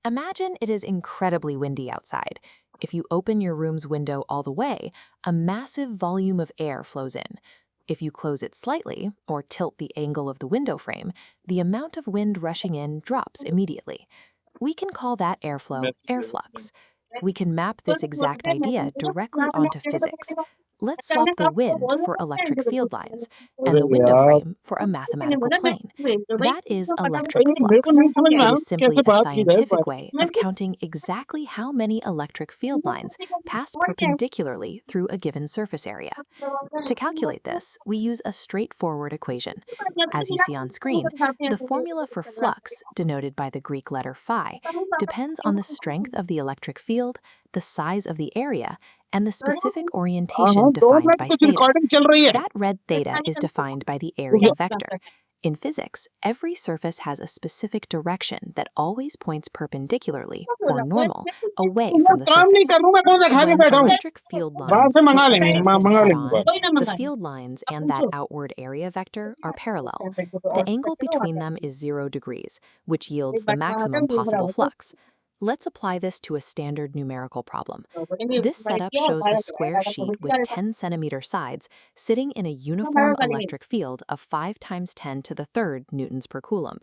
Imagine it is incredibly windy outside. If you open your room's window all the way, a massive volume of air flows in. If you close it slightly, or tilt the angle of the window frame, the amount of wind rushing in drops immediately. We can call that airflow airflux. We can map this exact idea directly onto physics. Let's swap the wind for electric field lines and अरे the window यार frame for a mathematical plane. That is भाई electric मेरे को flux. नहीं समझ में आ It रहा is कैसे simply a बात की जाए scientific पर way of counting exactly how many electric field lines pass perpendicularly through a given surface area. To calculate this, we use a straightforward equation. As you see on screen, the formula for flux, denoted by the Greek letter phi, depends on the strength of the electric field, the size of the area, and the specific orientation हाँ 2 minute defined by कुछ theta. Recording चल रही है That red theta is defined by the area vector. In physics, every surface has a specific direction that always points perpendicularly, or normal, away from the काम नहीं surface. कर रहा मैं कौन सा खा के When बैठा हूँ electric field बाहर lines से hit मंगा a लेंगे surface मंगा लेंगे head-on, the field lines and that outward area vector are parallel. The angle between them is 0 degrees, which yields the maximum possible flux. Let's apply this to a standard numerical problem. This setup shows a square sheet with 10 centimeter sides sitting in a uniform electric field of 5 times 10 to the third newtons per coulomb.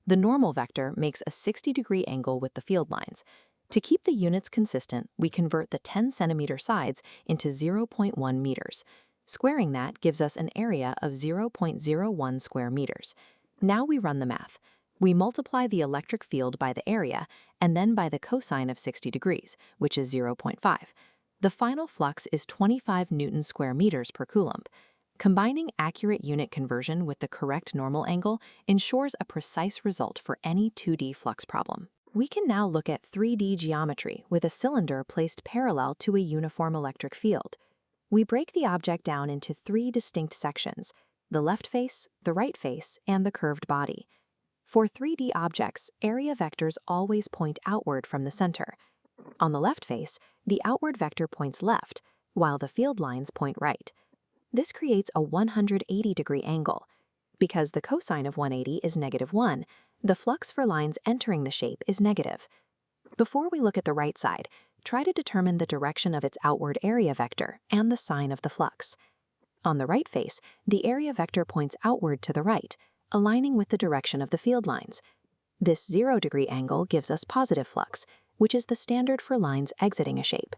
The normal vector makes a 60-degree angle with the field lines. To keep the units consistent, we convert the 10 centimeter sides into 0.1 meters. Squaring that gives us an area of 0.01 square meters. Now we run the math. We multiply the electric field by the area and then by the cosine of 60 degrees, which is 0.5. The final flux is 25 newton square meters per coulomb. Combining accurate unit conversion with the correct normal angle ensures a precise result for any 2D flux problem. We can now look at 3D geometry with a cylinder placed parallel to a uniform electric field. We break the object down into 3 distinct sections: the left face, the right face, and the curved body. For 3D objects, area vectors always point outward from the center. On the left face, the outward vector points left, while the field lines point right. This creates a 180-degree angle. Because the cosine of 180 is -1, the flux for lines entering the shape is negative. Before we look at the right side, try to determine the direction of its outward area vector and the sign of the flux. On the right face, the area vector points outward to the right, aligning with the direction of the field lines. This 0-degree angle gives us positive flux, which is the standard for lines exiting a shape.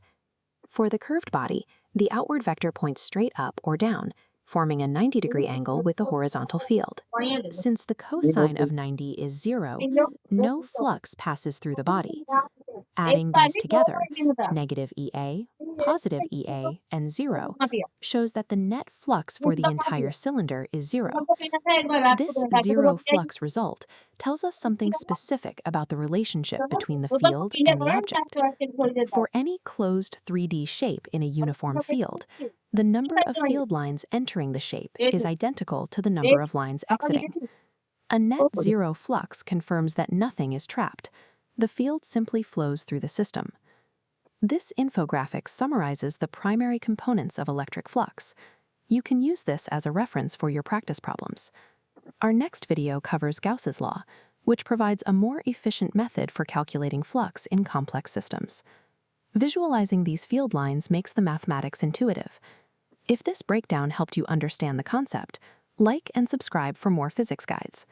For the curved body, the outward vector points straight up or down, forming a 90-degree angle with the horizontal field. Since the cosine of 90 is 0, no flux passes through the body. Adding these together, negative EA, positive EA, and 0, shows that the net flux for the entire cylinder is 0. This 0 flux result tells us something specific about the relationship between the field and the object. For any closed 3D shape in a uniform field, the number of field lines entering the shape is identical to the number of lines exiting. A net 0 flux confirms that nothing is trapped. The field simply flows through the system. This infographic summarizes the primary components of electric flux. You can use this as a reference for your practice problems. Our next video covers Gauss's law, which provides a more efficient method for calculating flux in complex systems. Visualizing these field lines makes the mathematics intuitive. If this breakdown helped you understand the concept, like and subscribe for more physics guides.